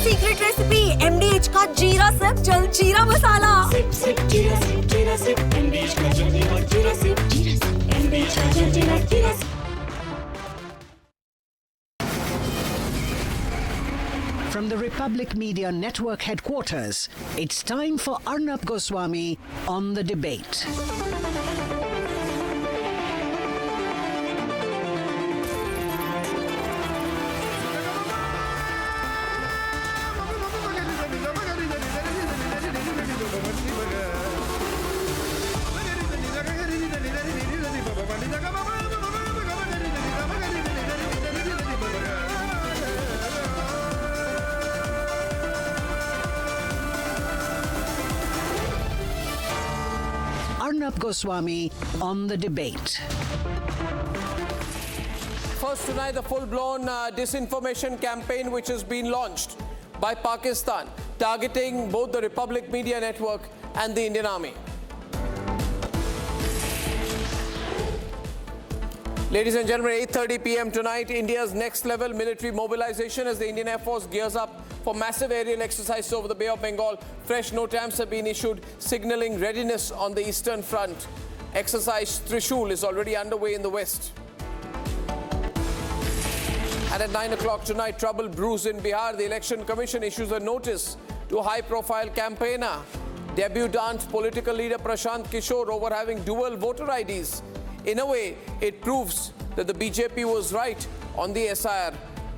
Secret recipe MDH का जीरा SIP जल जीरा मसाला। सिप सिप जीरा सिप MDH का जल जीरा सिप MDH का जल जीरा SIP. From the Republic Media Network headquarters, it's time for Arnab Goswami on the debate. Arnab Goswami on the debate. First tonight, the full-blown disinformation campaign which has been launched by Pakistan, targeting both the Republic Media Network and the Indian Army. Ladies and gentlemen, 8:30 p.m. tonight, India's next-level military mobilization as the Indian Air Force gears up for massive aerial exercises over the Bay of Bengal. Fresh NOTAMs have been issued, signaling readiness on the Eastern Front. Exercise Trishul is already underway in the west. And at 9 o'clock tonight, trouble brews in Bihar. The Election Commission issues a notice to a high-profile campaigner, debutant political leader Prashant Kishore, over having dual voter IDs. In a way, it proves that the BJP was right on the SIR,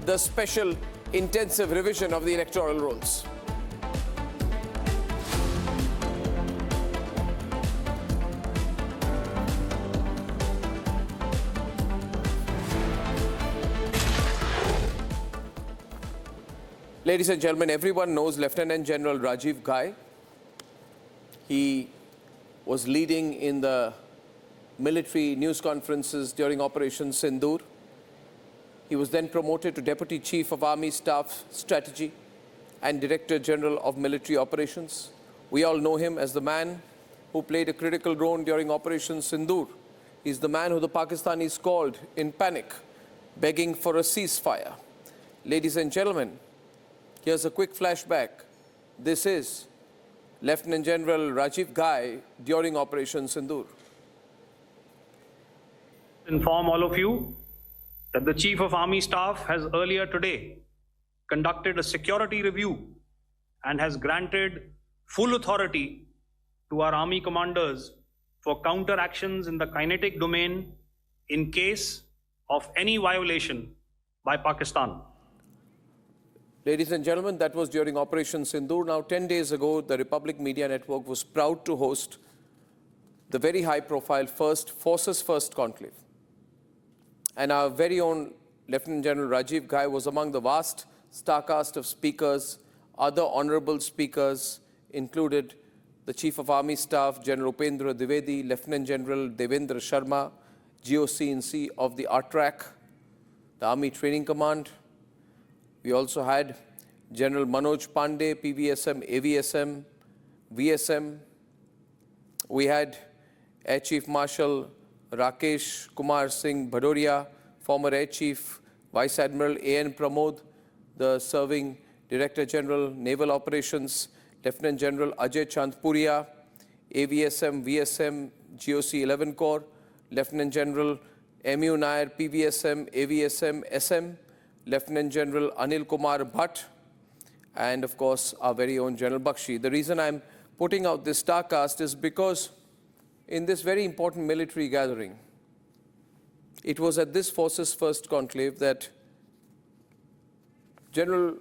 the special intensive revision of the electoral rolls. Ladies and gentlemen, everyone knows Lt Gen Ghai. He was leading in the military news conferences during Operation Sindoor. He was then promoted to Deputy Chief of Army Staff Strategy and Director General of Military Operations. We all know him as the man who played a critical role during Operation Sindoor. He's the man who the Pakistanis called in panic, begging for a ceasefire. Ladies and gentlemen, here's a quick flashback. This is Lt General Ghai during Operation Sindoor. Inform all of you that the Chief of Army Staff has earlier today conducted a security review and has granted full authority to our army commanders for counter actions in the kinetic domain in case of any violation by Pakistan. Ladies and gentlemen, that was during Operation Sindoor. Now, 10 days ago, the Republic Media Network was proud to host the very high-profile Forces First conclave. And our very own Lt General Ghai was among the vast star cast of speakers. Other honorable speakers included the Chief of Army Staff, General Upendra Dwivedi, Lt General Devendra Sharma, GOC-in-C of the ARTRAC, the Army Training Command. We also had General Manoj Pandey, PVSM, AVSM, VSM. We had Air Chief Marshal Rakesh Kumar Singh Bhadoria, former Air Chief, Vice Admiral A.N. Pramod, the serving Director General, Naval Operations, Lt General Ajay Chandpuria, AVSM, VSM, GOC 11 Corps, Lt General M.U. Nair, PVSM, AVSM, SM, Lt General Anil Kumar Bhatt, and of course our very own General Bakshi. The reason I'm putting out this star cast is because in this very important military gathering, it was at this Forces First conclave that General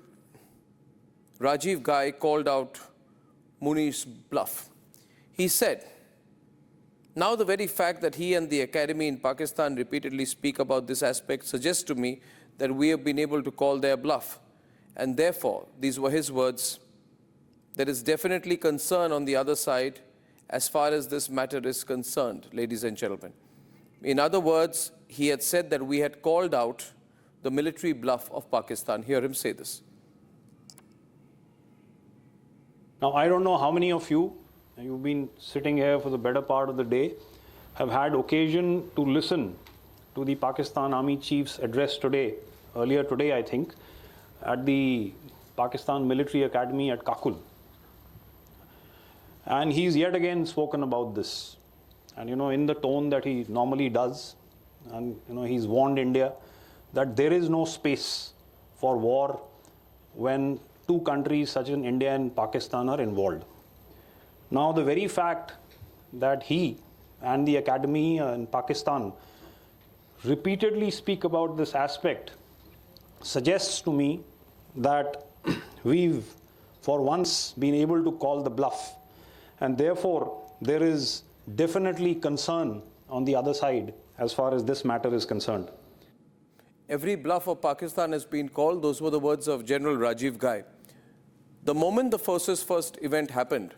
Ghai called out Munir's bluff. He said, now the very fact that he and the academy in Pakistan repeatedly speak about this aspect suggests to me that we have been able to call their bluff. And therefore, these were his words, there is definitely concern on the other side as far as this matter is concerned, ladies and gentlemen. In other words, he had said that we had called out the military bluff of Pakistan. Hear him say this. Now, I don't know how many of you, you've been sitting here for the better part of the day, have had occasion to listen to the Pakistan Army Chief's address today, earlier today, I think, at the Pakistan Military Academy at Kakul. And he's yet again spoken about this. And in the tone that he normally does, and he's warned India that there is no space for war when two countries such as India and Pakistan are involved. Now, the very fact that he and the academy in Pakistan repeatedly speak about this aspect suggests to me that we've for once been able to call the bluff, and therefore there is definitely concern on the other side as far as this matter is concerned. Every bluff of Pakistan has been called. Those were the words of General Rajiv Ghai. The moment the Forces First event happened,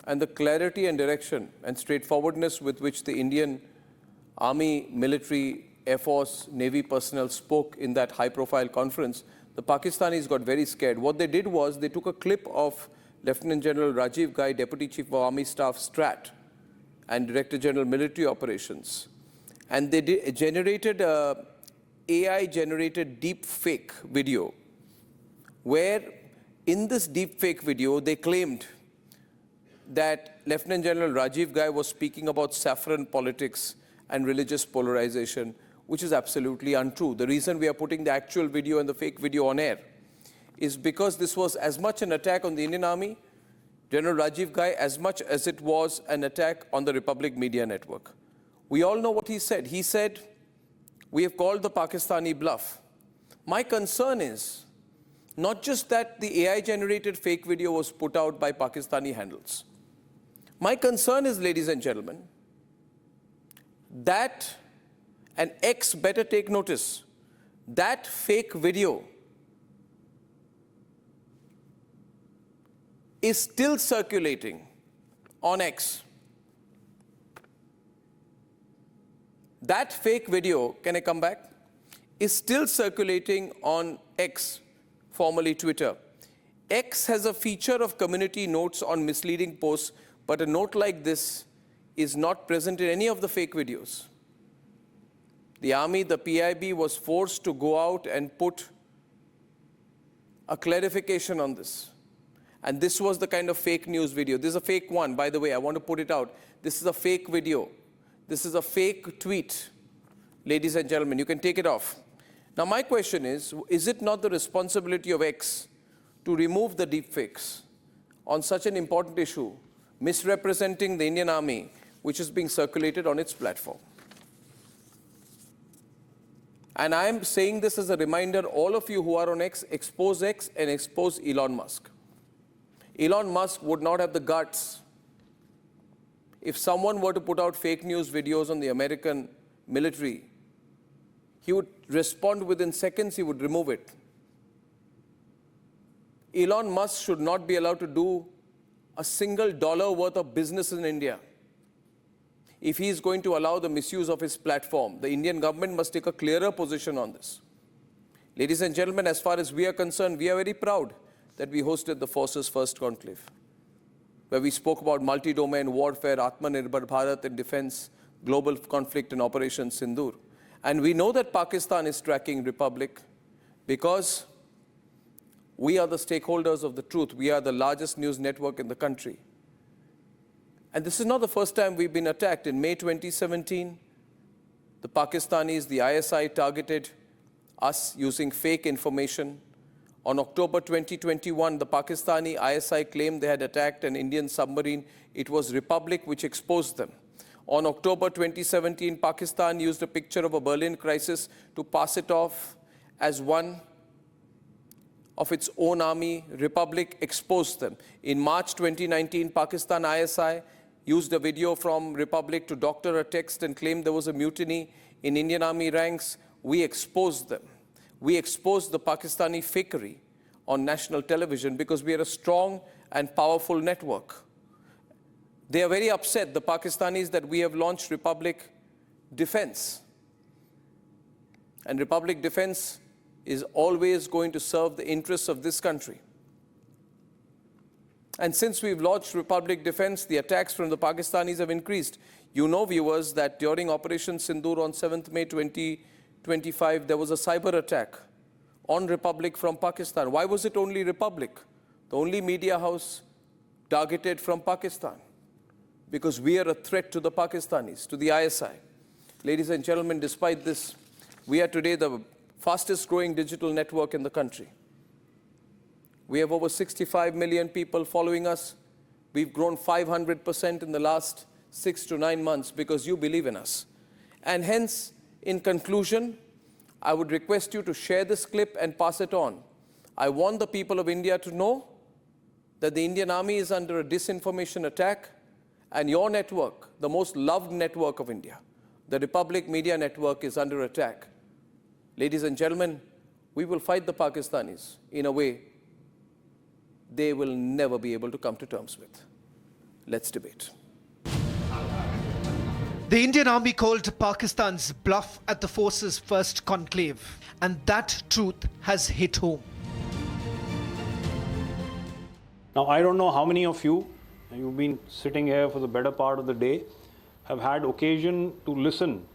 and the clarity and direction and straightforwardness with which the Indian Army, military, Air Force, Navy personnel spoke in that high-profile conference, the Pakistanis got very scared. What they did was they took a clip of Lieutenant General Rajiv Ghai, Deputy Chief of Army Staff, Strat, and Director General Military Operations, and they generated a AI-generated deepfake video, where in this deepfake video they claimed that Lieutenant General Rajiv Ghai was speaking about saffron politics and religious polarization, which is absolutely untrue. The reason we are putting the actual video and the fake video on air is because this was as much an attack on the Indian Army, General Rajiv Ghai, as much as it was an attack on the Republic Media Network. We all know what he said. He said, we have called the Pakistani bluff. My concern is not just that the AI-generated fake video was put out by Pakistani handles. My concern is, ladies and gentlemen, that, and X better take notice, that fake video is still circulating on X. That fake video, can I come back, is still circulating on X, formerly Twitter. X has a feature of community notes on misleading posts, but a note like this is not present in any of the fake videos. The Army, the PIB, was forced to go out and put a clarification on this. And this was the kind of fake news video. This is a fake one, by the way, I want to put it out. This is a fake video. This is a fake tweet. Ladies and gentlemen, you can take it off. Now my question is it not the responsibility of X to remove the deepfakes on such an important issue, misrepresenting the Indian Army, which is being circulated on its platform? And I am saying this as a reminder, all of you who are on X and expose Elon Musk. Elon Musk would not have the guts if someone were to put out fake news videos on the American military. He would respond within seconds, he would remove it. Elon Musk should not be allowed to do a single dollar worth of business in India. If he is going to allow the misuse of his platform, the Indian government must take a clearer position on this. Ladies and gentlemen, as far as we are concerned, we are very proud that we hosted the Forces First Conclave, where we spoke about multi-domain warfare, Atmanirbhar Bharat in defense, global conflict and Operation Sindoor. And we know that Pakistan is tracking Republic because we are the stakeholders of the truth. We are the largest news network in the country. And this is not the first time we've been attacked. In May 2017, the Pakistanis, the ISI, targeted us using fake information. On October 2021, the Pakistani ISI claimed they had attacked an Indian submarine. It was Republic which exposed them. On October 2017, Pakistan used a picture of a Berlin crisis to pass it off as one of its own army. Republic exposed them. In March 2019, Pakistan ISI used a video from Republic to doctor a text and claimed there was a mutiny in Indian Army ranks. We exposed them. We exposed the Pakistani fakery on national television because we are a strong and powerful network. They are very upset, the Pakistanis, that we have launched Republic Defense. And Republic Defense is always going to serve the interests of this country. And since we've launched Republic Defense, the attacks from the Pakistanis have increased. You know, viewers, that during Operation Sindoor on 7th May 2025, there was a cyber attack on Republic from Pakistan. Why was it only Republic, the only media house targeted from Pakistan? Because we are a threat to the Pakistanis, to the ISI. Ladies and gentlemen, despite this, we are today the fastest growing digital network in the country. We have over 65 million people following us. We've grown 500% in the last 6 to 9 months because you believe in us. And hence, in conclusion, I would request you to share this clip and pass it on. I want the people of India to know that the Indian Army is under a disinformation attack, and your network, the most loved network of India, the Republic Media Network, is under attack. Ladies and gentlemen, we will fight the Pakistanis in a way they will never be able to come to terms with. Let's debate. The Indian Army called Pakistan's bluff at the force's first conclave, and that truth has hit home. Now, I don't know how many of you, you've been sitting here for the better part of the day, have had occasion to listen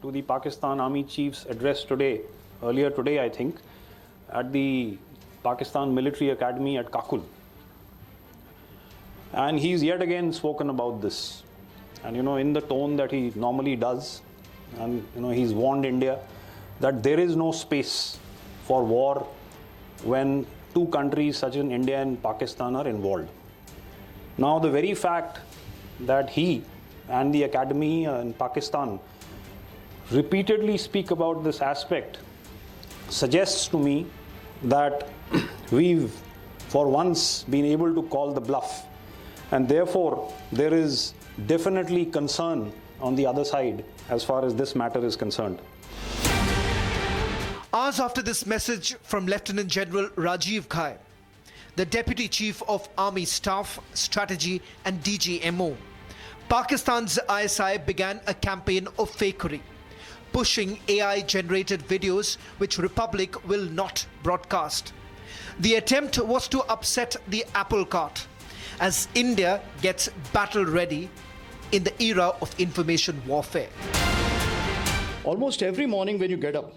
to the Pakistan Army Chief's address today, earlier today, I think, at the Pakistan Military Academy at Kakul. And he's yet again spoken about this. And, in the tone that he normally does, and, he's warned India that there is no space for war when two countries such as India and Pakistan are involved. Now, the very fact that he and the Academy in Pakistan repeatedly speak about this aspect suggests to me that we've, for once, been able to call the bluff. And therefore, there is definitely concern on the other side as far as this matter is concerned. Hours after this message from Lt Gen Ghai, the Deputy Chief of Army Staff, Strategy and DGMO, Pakistan's ISI began a campaign of fakery, pushing AI-generated videos which Republic will not broadcast. The attempt was to upset the apple cart as India gets battle-ready in the era of information warfare. Almost every morning when you get up,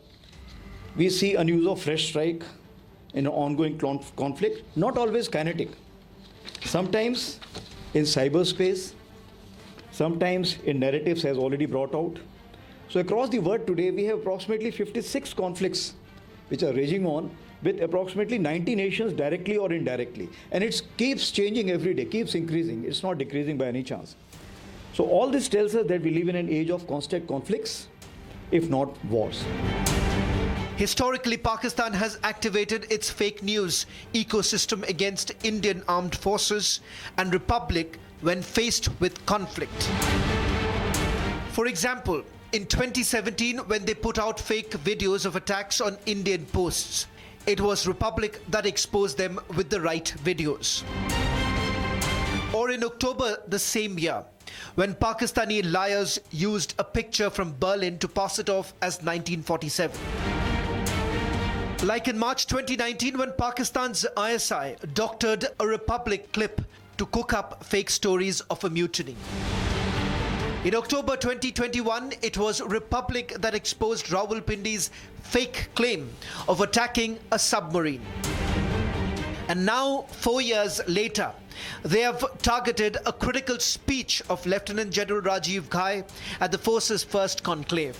we see a news of fresh strike in an ongoing conflict, not always kinetic. Sometimes in cyberspace, sometimes in narratives as already brought out. So across the world today, we have approximately 56 conflicts which are raging on with approximately 90 nations directly or indirectly. And it keeps changing every day, keeps increasing. It's not decreasing by any chance. So all this tells us that we live in an age of constant conflicts, if not wars. Historically, Pakistan has activated its fake news ecosystem against Indian armed forces and Republic when faced with conflict. For example, in 2017, when they put out fake videos of attacks on Indian posts, it was Republic that exposed them with the right videos. Or in October the same year, when Pakistani liars used a picture from Berlin to pass it off as 1947. Like in March 2019, when Pakistan's ISI doctored a Republic clip to cook up fake stories of a mutiny. In October 2021, it was Republic that exposed Rawalpindi's fake claim of attacking a submarine. And now, 4 years later, they have targeted a critical speech of Lt Gen Ghai at the force's first conclave,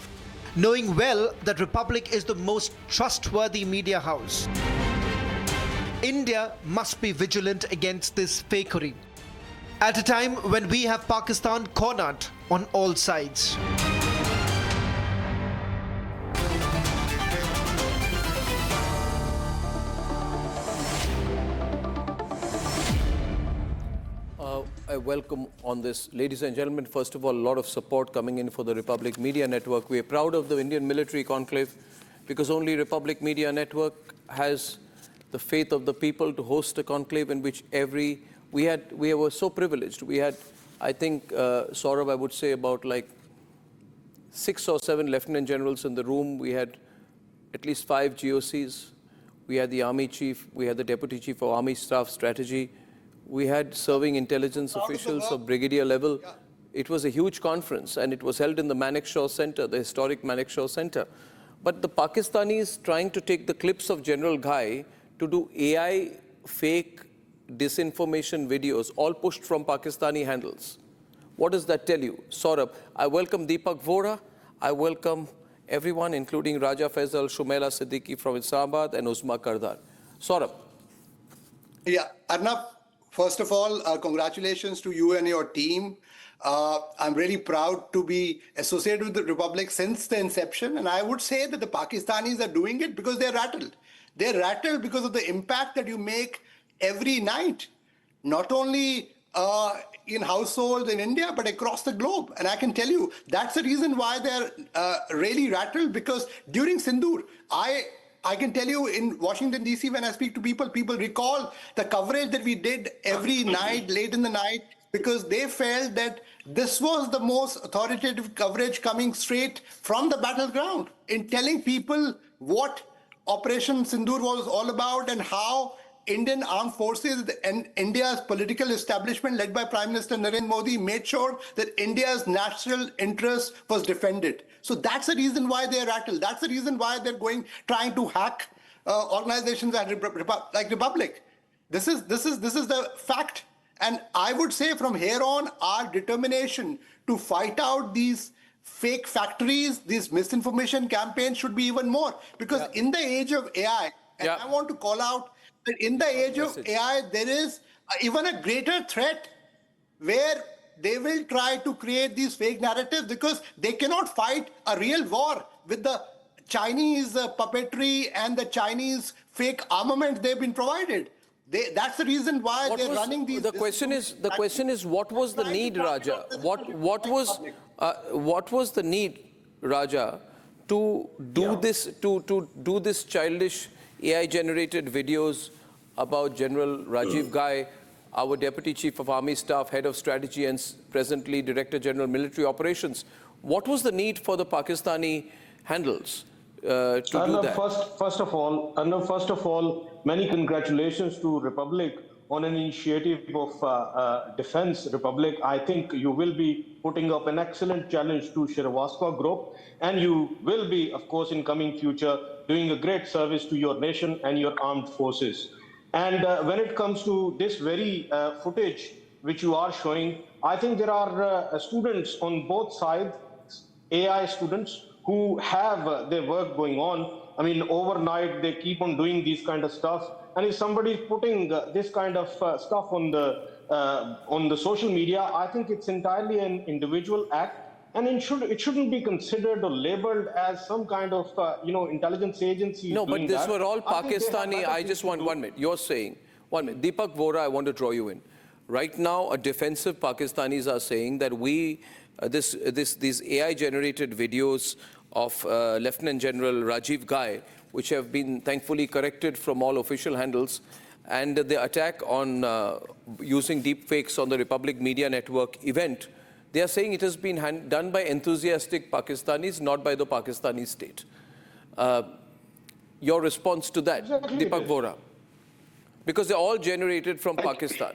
knowing well that Republic is the most trustworthy media house. India must be vigilant against this fakery, at a time when we have Pakistan cornered on all sides. I welcome on this, ladies and gentlemen, first of all, a lot of support coming in for the Republic Media Network. We are proud of the Indian military conclave because only Republic Media Network has the faith of the people to host a conclave in which we were so privileged. We had, I think, Saurabh, I would say about like 6 or 7 lieutenant generals in the room. We had at least 5 GOCs. We had the Army Chief. We had the Deputy Chief of Army Staff Strategy. We had serving intelligence officials of brigadier level. It was a huge conference, and it was held in the Manekshaw Center, the historic Manekshaw Center. But the Pakistanis trying to take the clips of General Ghai to do AI fake disinformation videos, all pushed from Pakistani handles. What does that tell you? Saurabh, I welcome Deepak Vora. I welcome everyone, including Raja Faisal, Shumaila Siddiqui from Islamabad, and Uzma Kardar. Saurabh. Yeah, Arnab, first of all, congratulations to you and your team. I'm really proud to be associated with the Republic since the inception. And I would say that the Pakistanis are doing it because they're rattled. They're rattled because of the impact that you make every night, not only in households in India, but across the globe. And I can tell you, that's the reason why they're really rattled, because during Sindoor, I can tell you in Washington, D.C., when I speak to people, people recall the coverage that we did every night, late in the night, because they felt that this was the most authoritative coverage coming straight from the battleground in telling people what Operation Sindoor was all about and how Indian armed forces and India's political establishment led by Prime Minister Narendra Modi made sure that India's national interest was defended. So that's the reason why they're rattled. That's the reason why they're trying to hack organizations like Republic. This is the fact. And I would say from here on, our determination to fight out these fake factories, these misinformation campaigns should be even more. Because in the age of AI, and I want to call out that in the age of AI, there is even a greater threat where they will try to create these fake narratives because they cannot fight a real war with the Chinese puppetry and the Chinese fake armament they've been provided. That's the reason why they're running these. The question is, what was the need, Raja? What was the need, Raja, to do this to do this childish AI-generated videos about General Rajiv Ghai, our Deputy Chief of Army Staff, Head of Strategy, and presently Director General Military Operations? What was the need for the Pakistani handles to do that? First of all, many congratulations to Republic on an initiative of Defense Republic. I think you will be putting up an excellent challenge to Shrivastava Group, and you will be, of course, in coming future, doing a great service to your nation and your armed forces. And when it comes to this very footage which you are showing, I think there are students on both sides, AI students, who have their work going on. I mean, overnight, they keep on doing these kind of stuff. And if somebody is putting this kind of stuff on the social media, I think it's entirely an individual act. And it shouldn't be considered or labeled as some kind of, intelligence agency. No, but these were all Pakistani. I just want 1 minute. You're saying, 1 minute. Deepak Vora, I want to draw you in. Right now, a defensive Pakistanis are saying that these AI-generated videos of Lieutenant General Rajiv Ghai, which have been thankfully corrected from all official handles, and the attack on using deepfakes on the Republic Media Network event, they are saying it has been done by enthusiastic Pakistanis, not by the Pakistani state. Your response to that, Deepak Vora? Because they're all generated from Pakistan.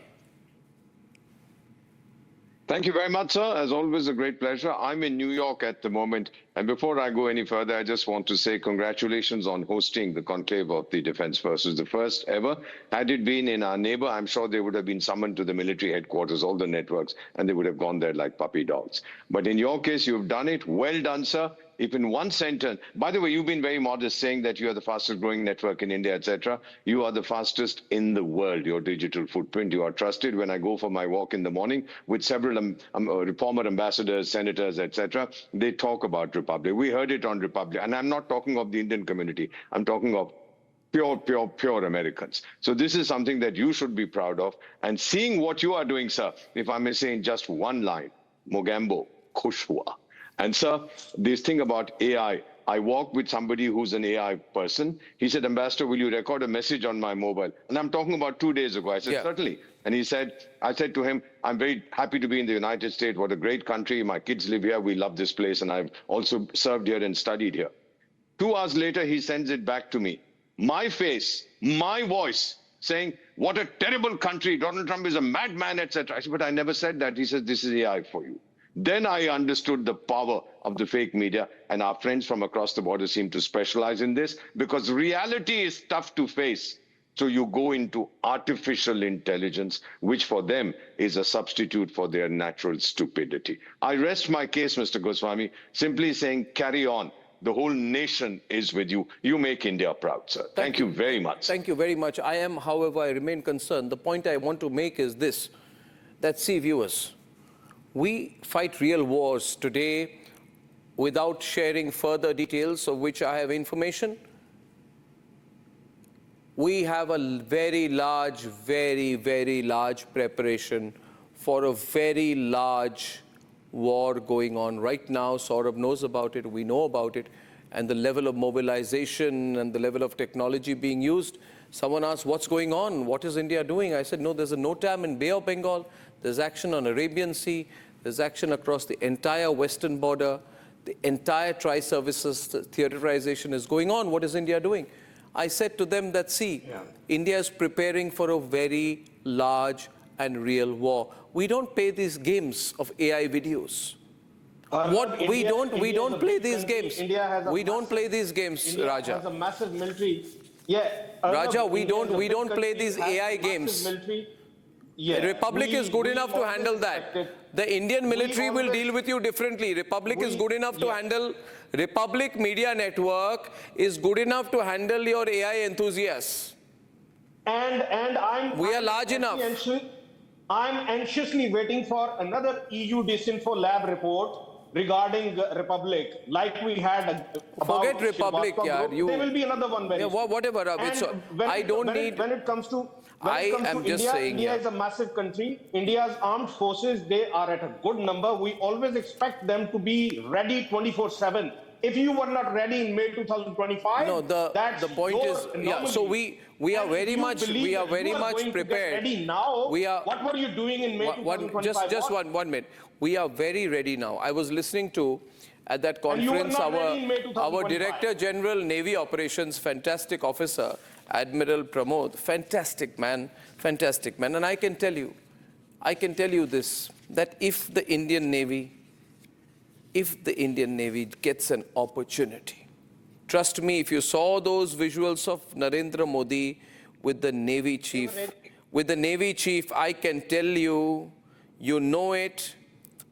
Thank you very much, sir. As always, a great pleasure. I'm in New York at the moment. And before I go any further, I just want to say congratulations on hosting the conclave of the Defense Forces, the first ever. Had it been in our neighbor, I'm sure they would have been summoned to the military headquarters, all the networks, and they would have gone there like puppy dogs. But in your case, you've done it. Well done, sir. If in one sentence, by the way, you've been very modest saying that you are the fastest growing network in India, etc. You are the fastest in the world, your digital footprint. You are trusted. When I go for my walk in the morning with several former ambassadors, senators, etc., they talk about Republic. We heard it on Republic. And I'm not talking of the Indian community. I'm talking of pure Americans. So this is something that you should be proud of. And seeing what you are doing, sir, if I may say in just one line, Mogambo, khush hua. And sir, this thing about AI, I walked with somebody who's an AI person. He said, Ambassador, will you record a message on my mobile? And I'm talking about 2 days ago. I said, certainly. And I said to him, I'm very happy to be in the United States. What a great country. My kids live here. We love this place. And I've also served here and studied here. 2 hours later, he sends it back to me. My face, my voice, saying, what a terrible country. Donald Trump is a madman, etc. I said, but I never said that. He says, this is AI for you. Then I understood the power of the fake media, and our friends from across the border seem to specialize in this because reality is tough to face. So you go into artificial intelligence, which for them is a substitute for their natural stupidity. I rest my case, Mr. Goswami, simply saying carry on. The whole nation is with you. You make India proud, sir. Thank you very much. Thank you very much. I am, however, I remain concerned. The point I want to make is this, that see, viewers, we fight real wars today without sharing further details of which I have information. We have a very large, very large preparation for a very large war going on right now. Saurabh knows about it, we know about it, and the level of mobilization and the level of technology being used. Someone asked, what's going on? What is India doing? I said, no, there's a NOTAM in Bay of Bengal, there's action on Arabian Sea, there's action across the entire western border, the entire tri-services theaterization is going on. What is India doing? I said to them that, see, India is preparing for a very large and real war. We don't play these games of AI videos. We don't play these games. We don't play these games, Raja. Has a massive military. Raja, we don't play these AI games. Republic is good enough to handle that. The Indian military will deal with you differently. Republic is good enough to handle. Republic Media Network is good enough to handle your AI enthusiasts. We are large enough. I'm anxiously waiting for another EU Disinfo Lab report regarding Republic, like we had. Forget Republic, yeah. There will be another one very soon. Whatever. When it comes to India is a massive country. India's armed forces, they are at a good number. We always expect them to be ready 24/7. If you were not ready in May 2025, no, the point is, yeah. So we are very much prepared. Ready now. What were you doing in May 2025? Just one minute. We are very ready now. I was listening to at that conference our Director General Navy Operations, fantastic officer, Admiral Pramod, fantastic man, and I can tell you this, that if the Indian Navy gets an opportunity, trust me, if you saw those visuals of Narendra Modi with the Navy chief, I can tell you, you know it.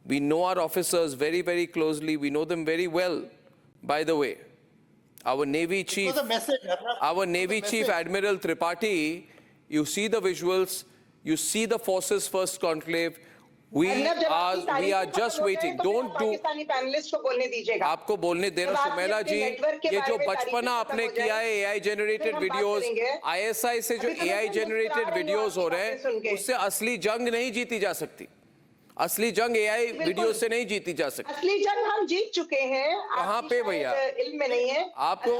We know our officers very, very closely. We know them very well, by the way. Our Navy chief, Admiral Tripathi, you see the visuals, you see the Forces First Conclave. We are just waiting. Don't do. आपको बोलने देना सुमेला जी, ये जो बचपना आपने किया है AI generated videos, ISI से जो AI generated videos हो रहे हैं, उससे असली जंग नहीं जीती जा सकती. असली जंग AI वीडियो से नहीं जीती जा सकती. असली जंग हम जीत चुके हैं. कहाँ पे भैया? इल्म में नहीं है. आपको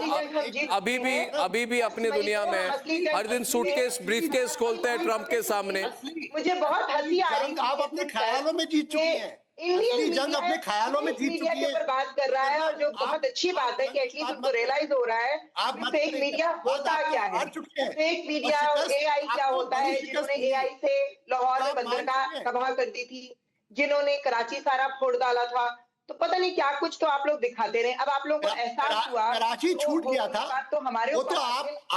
अभी भी अपनी दुनिया में हर दिन सूटकेस ब्रीफकेस खोलते हैं ट्रम्प के सामने. मुझे बहुत हंसी आ रही है. आप अपने ख्यालों में जीत चुके हैं. असली जंग अपने ख्यालों में जीत चुकी है. बात कर रहा है और जो बहुत अच्छी बात है कि एटलीस्ट उनको रियलाइज हो रहा है फेक मीडिया होता क्या है. फेक मीडिया और AI क्या होता है. जिन्होंने AI से लाहौर में बंदरगाह तबाह कर दी थी, जिन्होंने कराची सारा फोड़ डाला था, तो पता नहीं क्या कुछ तो आप लोग दिखाते रहे. अब आप लोगों को एहसास हुआ कराची छूट गया था, तो हमारे वो तो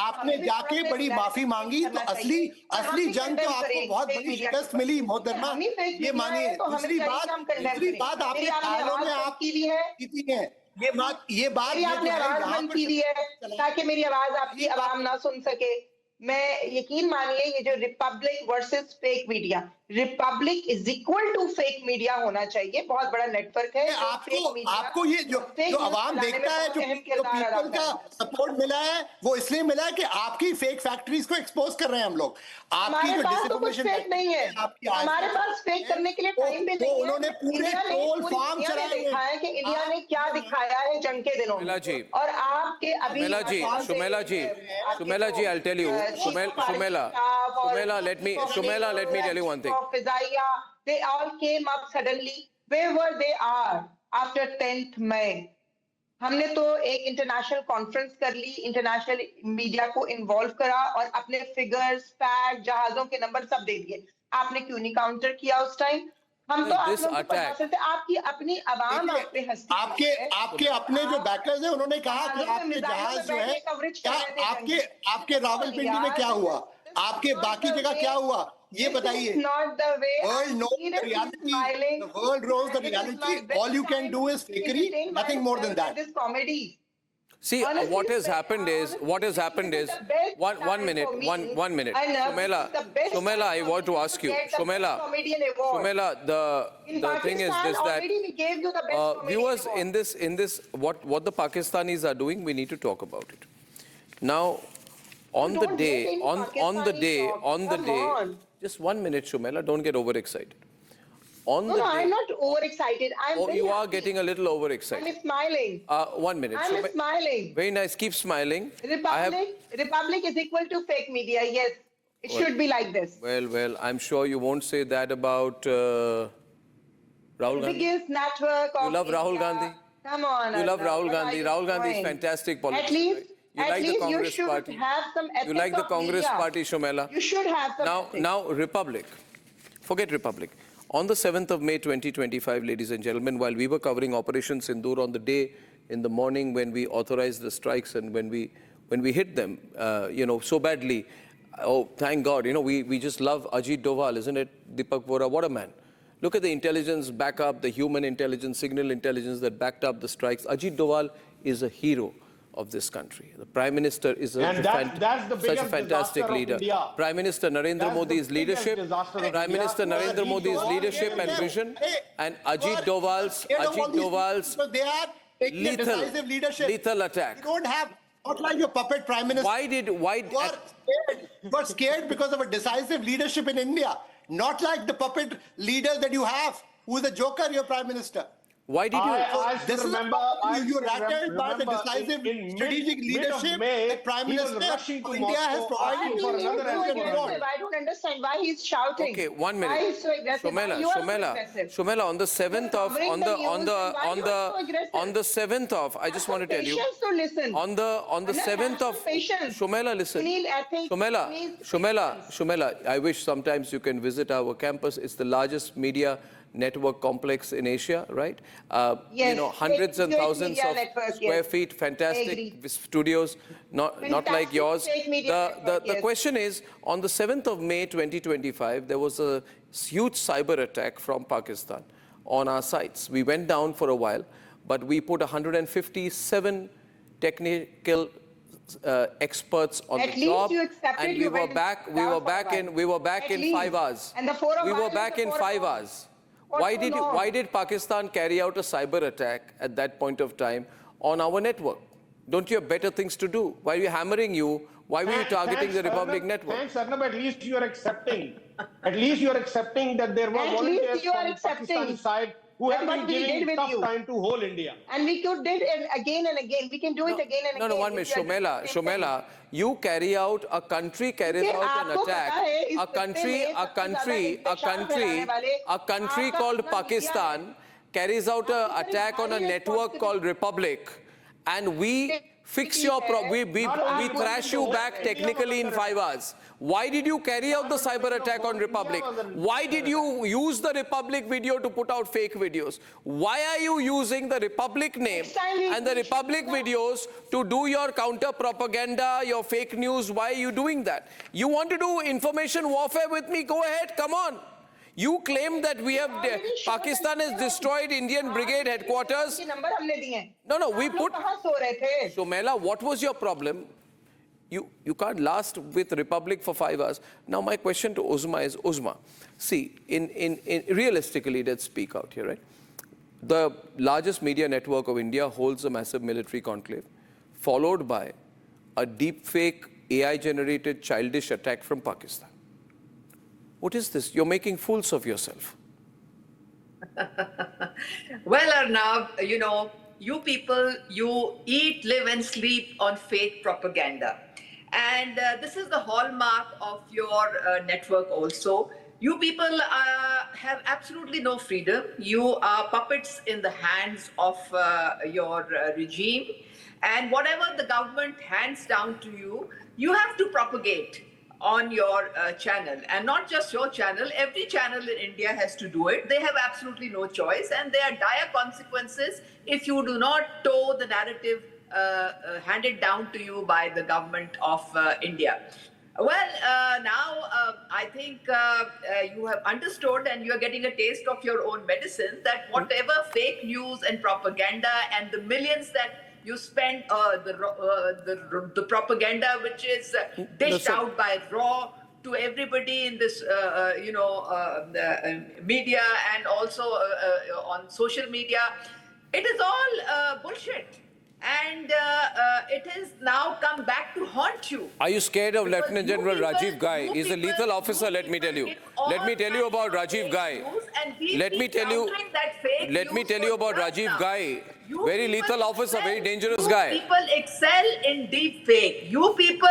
आपने जाके बड़ी माफी मांगी, तो असली जंग तो आपको बहुत बड़ी शिकस्त मिली मोहतरमा, ये मानिए. दूसरी बात आपके ख्यालों में आप जीती है. ये बात आपने आवाज बंद की दी है ताकि मेरी आवाज आपकी आवाम ना सुन सके. मैं यकीन मानिए, ये जो Republic versus fake media, Republic is equal to fake media होना चाहिए. बहुत बड़ा नेटवर्क है. आपको ये जो अवाम देखता है, जो पीपल का सपोर्ट मिला है, वो इसलिए मिला है कि आपकी फेक फैक्ट्रीज को एक्सपोज कर रहे हैं हम लोग. आपकी जो डिसइंफॉर्मेशन नहीं है, हमारे पास फेक करने के लिए टाइम भी नहीं है. उन्होंने पूरे ट्रोल फार्म चलाए हैं कि इंडिया ने क्या दिखाया है जंग के दिनों में. और आपके अभी Shumela ji, I'll tell you. Shumela, let me tell you one thing. They all came up suddenly. Where were they are after 10th May? हमने तो एक इंटरनेशनल कॉन्फ्रेंस कर ली, इंटरनेशनल मीडिया को इन्वॉल्व करा और अपने फिगर्स, फैक्ट, जहाजों के नंबर सब दे दिए. आपने क्यों नहीं काउंटर किया उस टाइम? हम तो आप This लोगों को बता attack. सकते हैं, आपकी अपनी आवाम आप पे हंसती आपके है। आपके अपने जो बैकर्स हैं उन्होंने कहा कि पहाड़ों पे आपके मिसाइलों जहाज पे जो है बैठ के coverage कर क्या रहे थे आपके जंग की। आपके रावलपिंडी में क्या हुआ, आपके बाकी जगह क्या हुआ, ये बताइए. Not the way. World knows the reality. The world knows the reality. All you can do is fakery, nothing more than that. This comedy. See, Honestly, what has this- happened is, what has happened is, this the best one time minute, for me. one minute. I love Shumela, this is the best Shumela, time I for want me to ask you, get the Shumela, best comedian award. Shumela, the thing is Pakistan this that already we gave you the best comedian viewers award. in this what the Pakistanis are doing, we need to talk about it. Now, on the Don't day, hate any on the Pakistani day, talk. on the Come day, on. just 1 minute, Shumela, don't get overexcited. On No, the no, day, I'm not overexcited. I'm oh, very you are happy. getting a little overexcited. I'm smiling. 1 minute. I'm smiling. Very nice. Keep smiling. Republic is equal to fake media. Yes, it should be like this. Well, I'm sure you won't say that about Rahul Gandhi. Biggest network of You love Rahul India. Gandhi? Come on. You love Arnab, Rahul what are Gandhi. you Rahul Gandhi is doing? fantastic politics. At least, right? You like the you Congress should party. have some ethics You like the of Congress media. party, Shumela. You should have some ethics. Now, Republic. Forget Republic. On the 7th of May 2025, ladies and gentlemen, while we were covering Operation Sindoor on the day in the morning when we authorized the strikes and when we hit them, so badly, oh, thank God, we just love Ajit Doval, isn't it? Deepak Vora, what a man. Look at the intelligence backup, the human intelligence, signal intelligence that backed up the strikes. Ajit Doval is a hero of this country. The Prime Minister is that's the such a biggest fantastic disaster of leader. India. Prime Minister Narendra That's Modi's the biggest leadership, disaster of Prime India. Minister Narendra Ajit Modi's Doval leadership and vision, and Ajit Doval's They are taking a decisive leadership. lethal attack. You don't have, not like your puppet prime minister. You are scared because of a decisive leadership in India. Not like the puppet leader that you have, who is a joker, your prime minister. Why did you? You're rattled by the decisive strategic leadership that Prime Minister of India has provided for another I don't understand why he's shouting. Okay, 1 minute. Why he's so aggressive? Why you are so aggressive? Shumela, on the 7th of, on the 7th of, I just want to tell you, Patience to listen. on the 7th of, Shumela, listen. You need ethics. Shumela, I wish sometimes you can visit our campus. It's the largest media network complex in Asia, right? Yes. Hundreds and thousands of square feet, fantastic studios, not like yours. The question is, on the 7th of May 2025, there was a huge cyber attack from Pakistan on our sites. We went down for a while, but we put 157 technical experts on the job, and we were back in 5 hours. And the 4 of we were us back in 5 hours. Why did Pakistan carry out a cyber attack at that point of time on our network? Don't you have better things to do? Why are we hammering you? Why were you targeting the Republic network? Thanks, Arnab. At least you are accepting. At least you are accepting that there were volunteers from the Pakistani side who have been giving tough time to whole India. And we could did it again and again. We can do it again and again. No, 1 minute. Shumela, you carry out, a country carries out an attack. A country called Pakistan carries out an attack on a network called Republic. And we fix your problem. We thrash you back technically in 5 hours. Why did you carry out the cyber attack on Republic? Why did you use the Republic video to put out fake videos? Why are you using the Republic name and the Republic videos to do your counter propaganda, your fake news? Why are you doing that? You want to do information warfare with me? Go ahead, come on. You claim that we have, Pakistan has destroyed Indian Brigade headquarters. No, we put, Shumela, what was your problem? You can't last with Republic for 5 hours. Now my question to Uzma is, Uzma, see, realistically, let's speak out here, right? The largest media network of India holds a massive military conclave, followed by a deepfake AI-generated childish attack from Pakistan. What is this? You're making fools of yourself. Well, Arnab, you people, you eat, live and sleep on fake propaganda. And this is the hallmark of your network also. You people have absolutely no freedom. You are puppets in the hands of your regime. And whatever the government hands down to you, you have to propagate. on your channel, and not just your channel, every channel in India has to do it. They have absolutely no choice, and there are dire consequences if you do not toe the narrative handed down to you by the government of India. Well, now I think you have understood and you are getting a taste of your own medicine that whatever fake news and propaganda and the millions that you spend, the propaganda which is dished out by Raw to everybody in this, media and also on social media, it is all bullshit. And it has now come back to haunt you. Are you scared of Lieutenant General Rajiv Ghai? He's a lethal officer, let me tell you. Let me tell you about Rajiv Ghai. Let me tell you about Rajiv Ghai. Very lethal officer, very dangerous guy. People excel in deepfake. You people,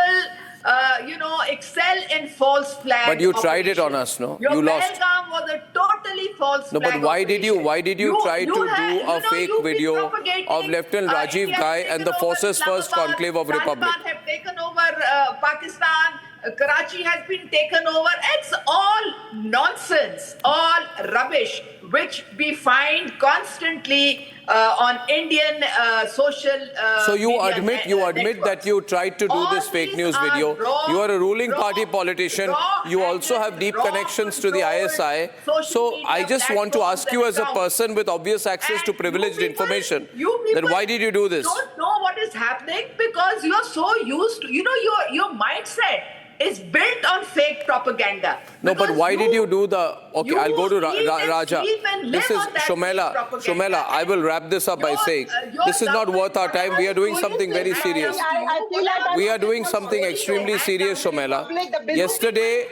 excel in false flag. But you tried it on us, no? You lost. Pahalgam was a totally false flag. No, but why did you try to do a fake video of Lieutenant Rajiv Ghai and the Forces First Conclave of Republic? Taliban have taken over Pakistan. Karachi has been taken over. It's all nonsense, all rubbish, which we find constantly on Indian social. So you admit that you tried to do this fake news video. You are a ruling party politician. You also have deep connections to the ISI. So I just want to ask you, as a person with obvious access to privileged information, that why did you do this? You don't know what is happening because you are so used to, your mindset is built on fake propaganda. No, but why did you do the... Okay, I'll go to Raja. This is Shomela, I will wrap this up by saying, this is not worth our time. We are doing something very serious. We are doing something extremely serious, Shomela. Yesterday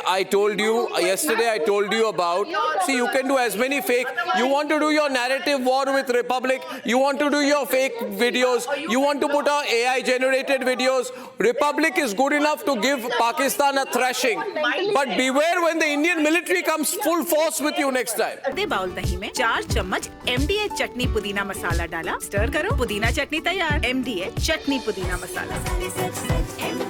I told you about... See, you can do as many fake... You want to do your narrative war with Republic. You want to do your fake videos. You want to put out AI-generated videos. Republic is good enough to give Pakistan a thrashing. But beware when the Indian military comes full force with you next time. आधे bowl दही में 4 चम्मच MDA चटनी पुदीना मसाला डाला, stir करो, पुदीना चटनी तैयार। MDA चटनी पुदीना मसाला।